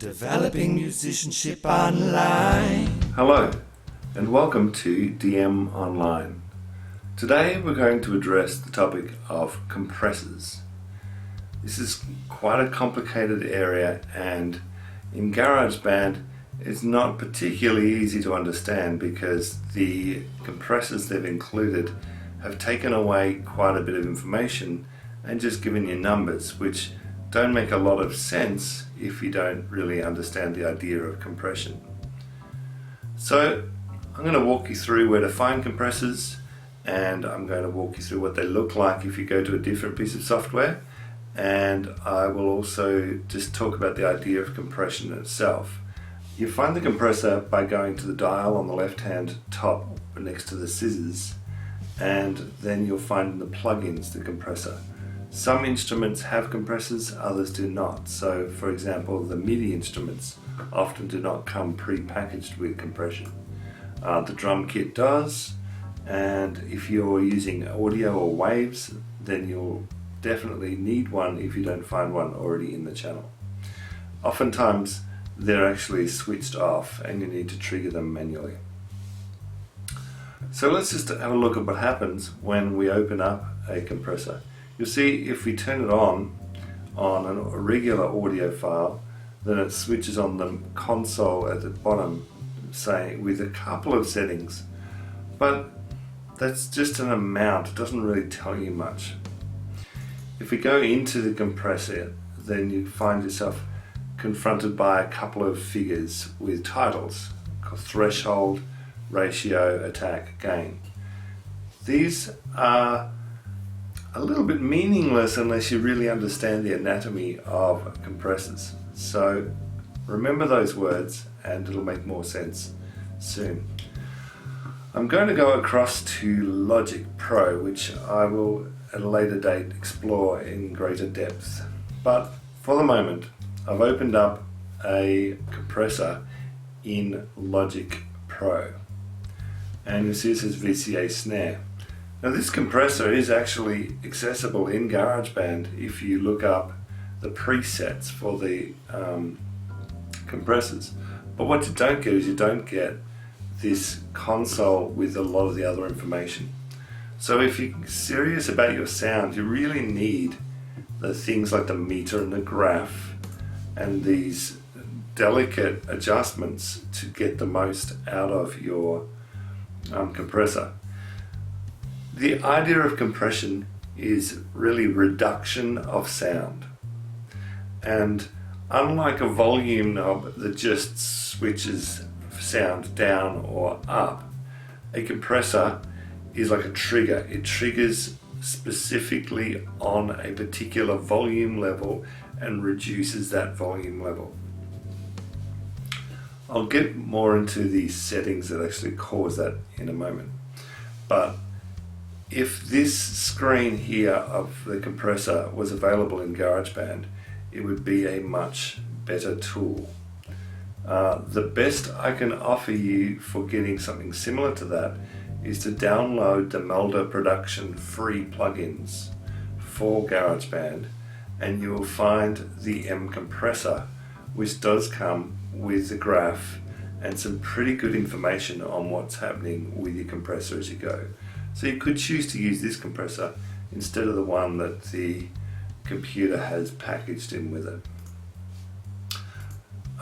Developing musicianship online. Hello, and welcome to DM Online. Today we're going to address the topic of compressors. This is quite a complicated area, and in GarageBand it's not particularly easy to understand because the compressors they've included have taken away quite a bit of information and just given you numbers, which don't make a lot of sense if you don't really understand the idea of compression. So I'm going to walk you through where to find compressors, and I'm going to walk you through what they look like if you go to a different piece of software, and I will also just talk about the idea of compression itself. You find the compressor by going to the dial on the left hand top next to the scissors, and then you'll find in the plugins the compressor. Some instruments have compressors, others do not. So for example, the MIDI instruments often do not come pre-packaged with compression. The drum kit does, and if you're using audio or waves, then you'll definitely need one if you don't find one already in the channel. Oftentimes they're actually switched off and you need to trigger them manually. So let's just have a look at what happens when we open up a compressor. You'll see if we turn it on a regular audio file, then it switches on the console at the bottom, say with a couple of settings, but that's just an amount. It doesn't really tell you much. If we go into the compressor, then you find yourself confronted by a couple of figures with titles called threshold, ratio, attack, gain. These are a little bit meaningless unless you really understand the anatomy of compressors. So remember those words and it'll make more sense soon. I'm going to go across to Logic Pro, which I will at a later date explore in greater depth. But for the moment, I've opened up a compressor in Logic Pro. And you see it says VCA snare. Now this compressor is actually accessible in GarageBand if you look up the presets for the compressors. But what you don't get is you don't get this console with a lot of the other information. So if you're serious about your sound, you really need the things like the meter and the graph and these delicate adjustments to get the most out of your compressor. The idea of compression is really reduction of sound, and unlike a volume knob that just switches sound down or up, a compressor is like a trigger. It triggers specifically on a particular volume level and reduces that volume level. I'll get more into the settings that actually cause that in a moment, but if this screen here of the compressor was available in GarageBand, it would be a much better tool. The best I can offer you for getting something similar to that is to download the Melder Production free plugins for GarageBand, and you will find the M compressor, which does come with the graph and some pretty good information on what's happening with your compressor as you go. So you could choose to use this compressor instead of the one that the computer has packaged in with it.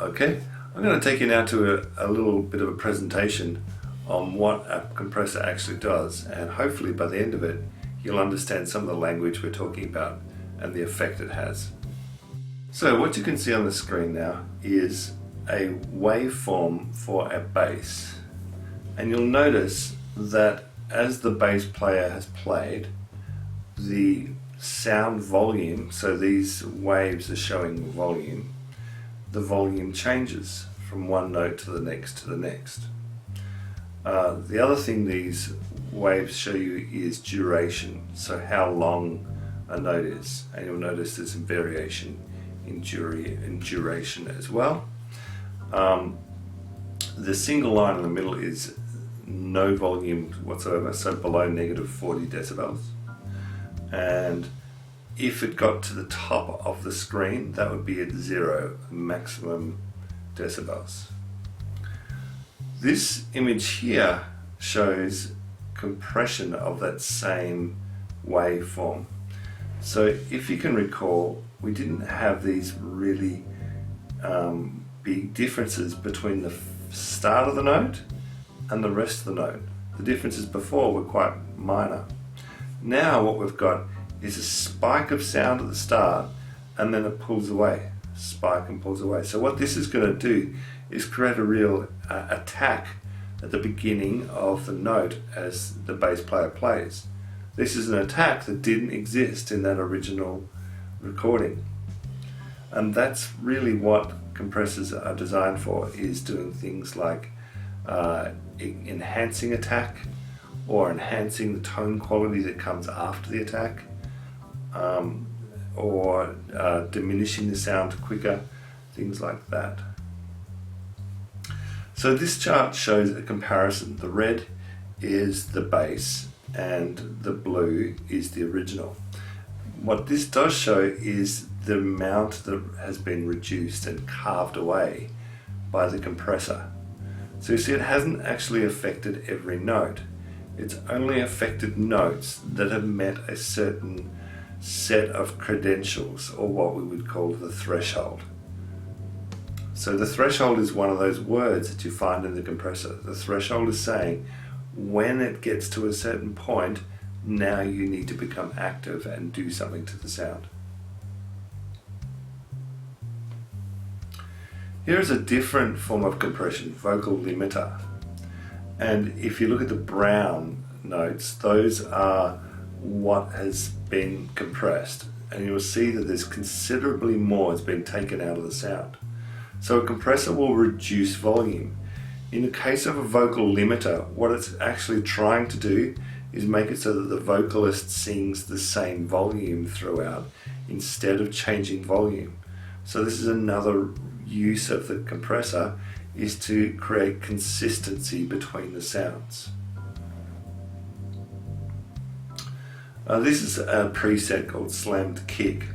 Okay, I'm going to take you now to a little bit of a presentation on what a compressor actually does, and hopefully by the end of it you'll understand some of the language we're talking about and the effect it has. So what you can see on the screen now is a waveform for a bass, and you'll notice that as the bass player has played, the sound volume, so these waves are showing volume, the volume changes from one note to the next to the next. The other thing these waves show you is duration, so how long a note is, and you'll notice there's some variation in duration as well. The single line in the middle is no volume whatsoever, so below -40 decibels, and if it got to the top of the screen, that would be at 0, maximum decibels. This image here shows compression of that same waveform. So if you can recall, we didn't have these really big differences between the start of the note and the rest of the note. The differences before were quite minor. Now what we've got is a spike of sound at the start, and then it pulls away, spike and pulls away. So what this is going to do is create a real attack at the beginning of the note as the bass player plays. This is an attack that didn't exist in that original recording. And that's really what compressors are designed for, is doing things like enhancing attack, or enhancing the tone quality that comes after the attack, or diminishing the sound quicker, things like that. So this chart shows a comparison. The red is the bass and the blue is the original. What this does show is the amount that has been reduced and carved away by the compressor. So you see, it hasn't actually affected every note. It's only affected notes that have met a certain set of credentials, or what we would call the threshold. So the threshold is one of those words that you find in the compressor. The threshold is saying when it gets to a certain point, now you need to become active and do something to the sound. Here is a different form of compression, vocal limiter. And if you look at the brown notes, those are what has been compressed. And you will see that there's considerably more has been taken out of the sound. So a compressor will reduce volume. In the case of a vocal limiter, what it's actually trying to do is make it so that the vocalist sings the same volume throughout instead of changing volume. So this is another use of the compressor, is to create consistency between the sounds. This is a preset called Slammed Kick,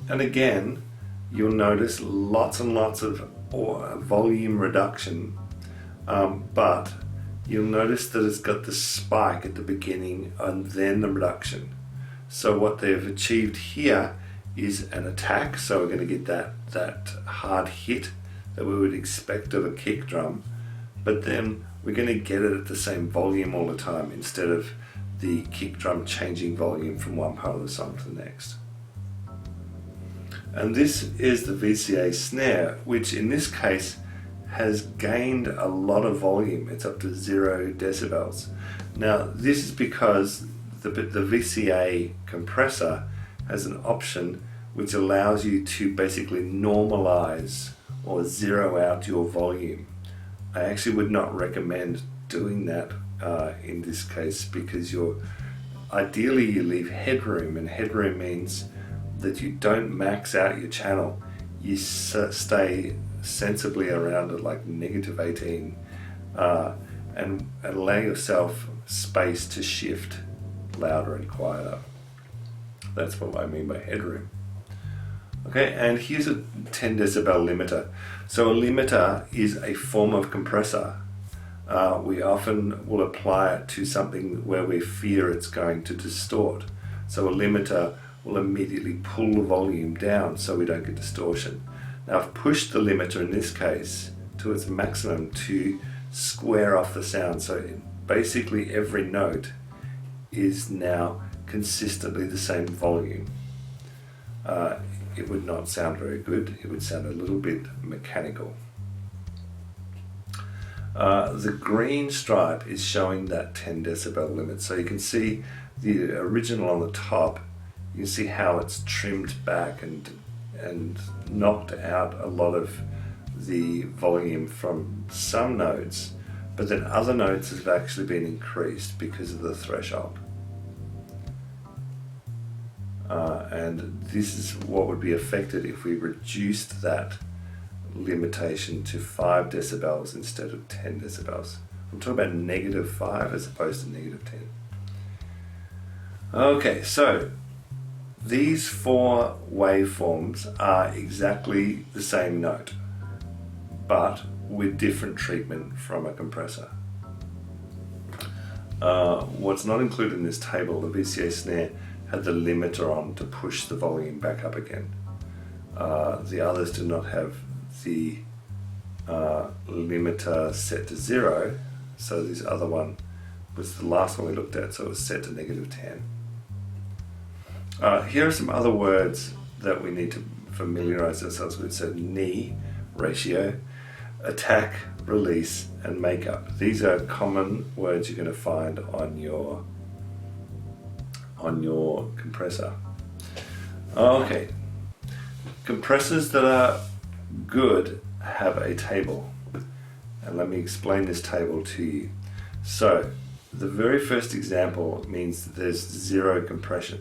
and again you'll notice lots and lots of volume reduction, but you'll notice that it's got the spike at the beginning and then the reduction. So what they've achieved here is an attack, so we're going to get that hard hit that we would expect of a kick drum, but then we're going to get it at the same volume all the time instead of the kick drum changing volume from one part of the song to the next. And this is the VCA snare, which in this case has gained a lot of volume. It's up to 0 decibels. Now this is because the VCA compressor has an option which allows you to basically normalize or zero out your volume. I actually would not recommend doing that in this case, because ideally you leave headroom, and headroom means that you don't max out your channel. You stay sensibly around at like -18 and allow yourself space to shift louder and quieter. That's what I mean by headroom. Okay, and here's a 10 decibel limiter. So a limiter is a form of compressor. We often will apply it to something where we fear it's going to distort. So a limiter will immediately pull the volume down so we don't get distortion. Now I've pushed the limiter in this case to its maximum to square off the sound. So basically every note is now consistently the same volume. It would not sound very good. It would sound a little bit mechanical. The green stripe is showing that 10 decibel limit. So you can see the original on the top. You can see how it's trimmed back and knocked out a lot of the volume from some notes, but then other notes have actually been increased because of the threshold. And this is what would be affected if we reduced that limitation to 5 decibels instead of 10 decibels. I'm talking about -5 as opposed to -10. Okay, so these 4 waveforms are exactly the same note. but with different treatment from a compressor. What's not included in this table, the VCA snare had the limiter on to push the volume back up again. The others do not have the limiter set to 0, so this other one was the last one we looked at, so it was set to -10. Here are some other words that we need to familiarize ourselves with. So knee, ratio, attack, release, and makeup. These are common words you're going to find on your compressor. Okay, compressors that are good have a table, and let me explain this table to you. So the very first example means that there's 0 compression.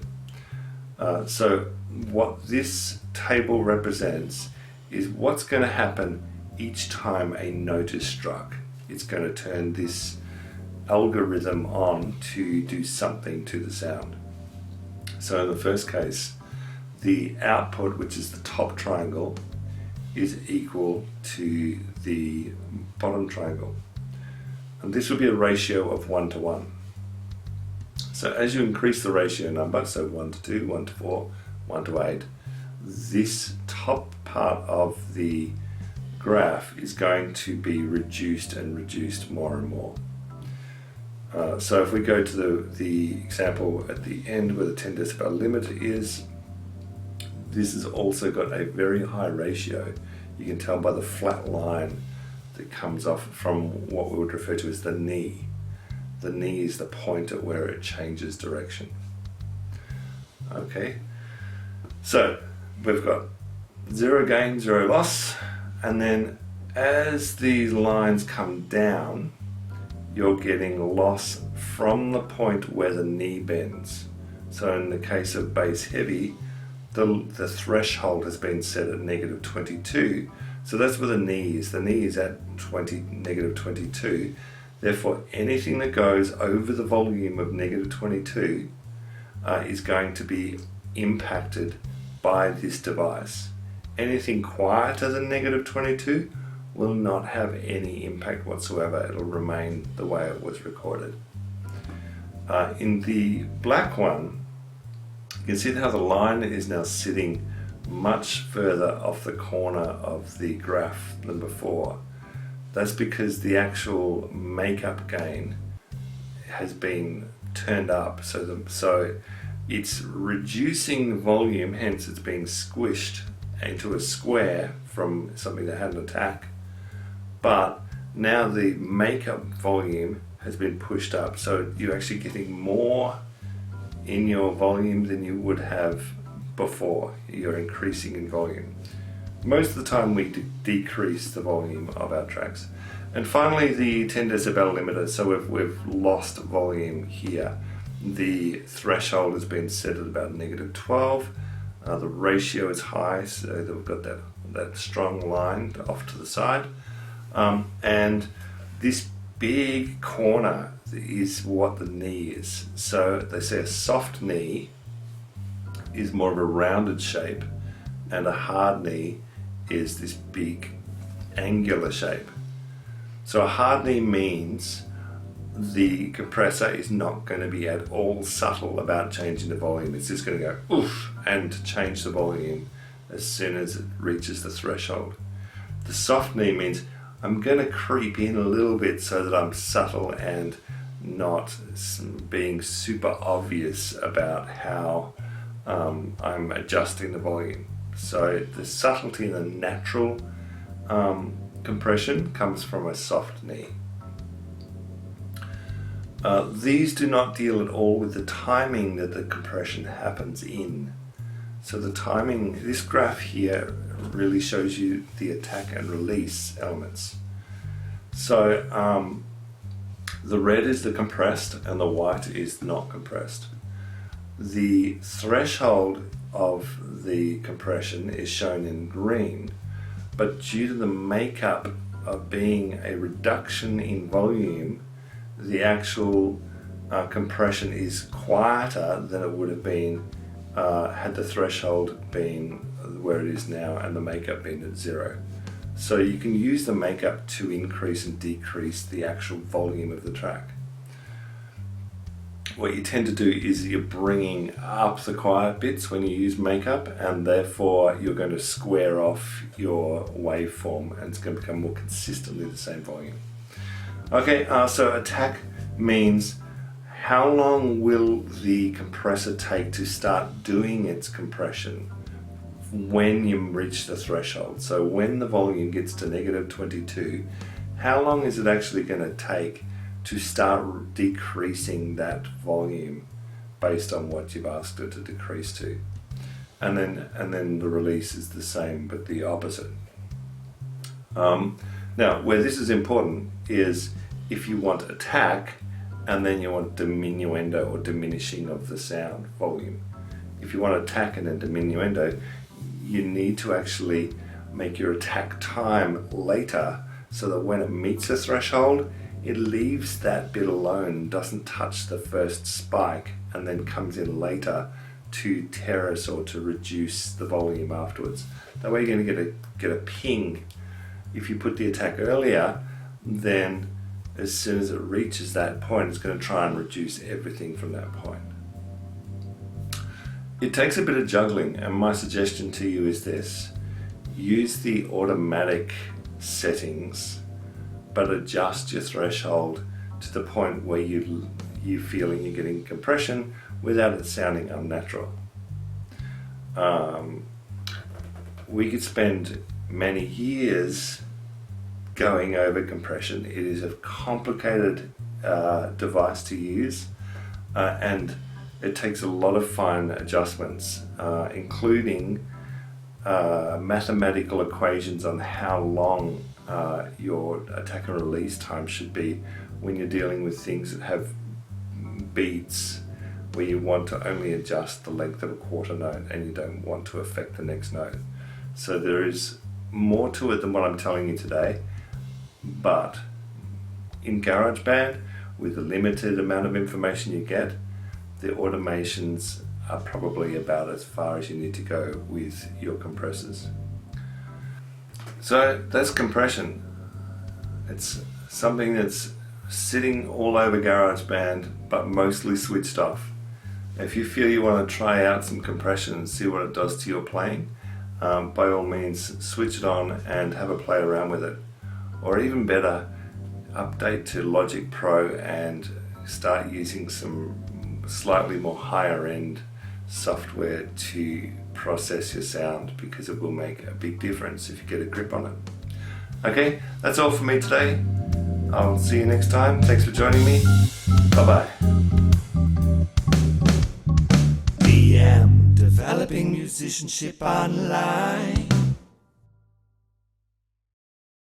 So what this table represents is what's going to happen each time a note is struck. It's going to turn this algorithm on to do something to the sound. So in the first case, the output, which is the top triangle, is equal to the bottom triangle. And this will be a ratio of 1 to 1. So as you increase the ratio number, so 1 to 2, 1 to 4, 1 to 8, this top part of the graph is going to be reduced and reduced more and more. So if we go to the example at the end where the 10 decibel limiter is, this has also got a very high ratio. You can tell by the flat line that comes off from what we would refer to as the knee. The knee is the point at where it changes direction. Okay, so we've got 0 gain, 0 loss, and then as these lines come down, you're getting loss from the point where the knee bends. So in the case of bass heavy, the threshold has been set at -22. So that's where the knee is. The knee is at -22. Therefore, anything that goes over the volume of -22 is going to be impacted by this device. Anything quieter than -22 will not have any impact whatsoever. It'll remain the way it was recorded. In the black one, you can see how the line is now sitting much further off the corner of the graph than before. That's because the actual makeup gain has been turned up, so it's reducing volume, hence it's being squished into a square from something that had an attack. But now the makeup volume has been pushed up, so you're actually getting more in your volume than you would have before. You're increasing in volume. Most of the time we decrease the volume of our tracks. And finally, the 10 decibel limiter. So we've lost volume here. The threshold has been set at about -12. The ratio is high, so that we've got that strong line off to the side. And this big corner is what the knee is. So they say a soft knee is more of a rounded shape, and a hard knee is this big angular shape. So a hard knee means the compressor is not going to be at all subtle about changing the volume. It's just going to go oof and change the volume as soon as it reaches the threshold. The soft knee means I'm going to creep in a little bit so that I'm subtle and not being super obvious about how I'm adjusting the volume. So the subtlety and the natural compression comes from a soft knee. These do not deal at all with the timing that the compression happens in. So the timing, this graph here really shows you the attack and release elements. So the red is the compressed and the white is not compressed. The threshold of the compression is shown in green, but due to the makeup of being a reduction in volume, the actual compression is quieter than it would have been had the threshold been where it is now and the makeup been at 0. So you can use the makeup to increase and decrease the actual volume of the track. What you tend to do is you're bringing up the quiet bits when you use makeup, and therefore you're going to square off your waveform and it's going to become more consistently the same volume. Okay, so attack means how long will the compressor take to start doing its compression when you reach the threshold. So when the volume gets to -22, how long is it actually going to take to start decreasing that volume based on what you've asked it to decrease to? And then the release is the same but the opposite. Now where this is important is if you want attack and then you want diminuendo or diminishing of the sound volume. If you want attack and then diminuendo, you need to actually make your attack time later so that when it meets the threshold, it leaves that bit alone, doesn't touch the first spike, and then comes in later to terrace or to reduce the volume afterwards. That way you're going to get a ping. If you put the attack earlier, then as soon as it reaches that point, it's going to try and reduce everything from that point. It takes a bit of juggling, and my suggestion to you is this: use the automatic settings, but adjust your threshold to the point where you feeling you're getting compression without it sounding unnatural. We could spend many years going over compression. It is a complicated device to use, and it takes a lot of fine adjustments, including mathematical equations on how long your attack and release time should be when you're dealing with things that have beats where you want to only adjust the length of a quarter note and you don't want to affect the next note. So there is more to it than what I'm telling you today, but in GarageBand, with the limited amount of information you get, the automations are probably about as far as you need to go with your compressors. So that's compression. It's something that's sitting all over GarageBand but mostly switched off. If you feel you want to try out some compression and see what it does to your playing, by all means switch it on and have a play around with it. Or even better, update to Logic Pro and start using some slightly more higher end software to process your sound, because it will make a big difference if you get a grip on it. Okay, that's all for me today. I'll see you next time. Thanks for joining me. Bye-bye. DM, developing musicianship online.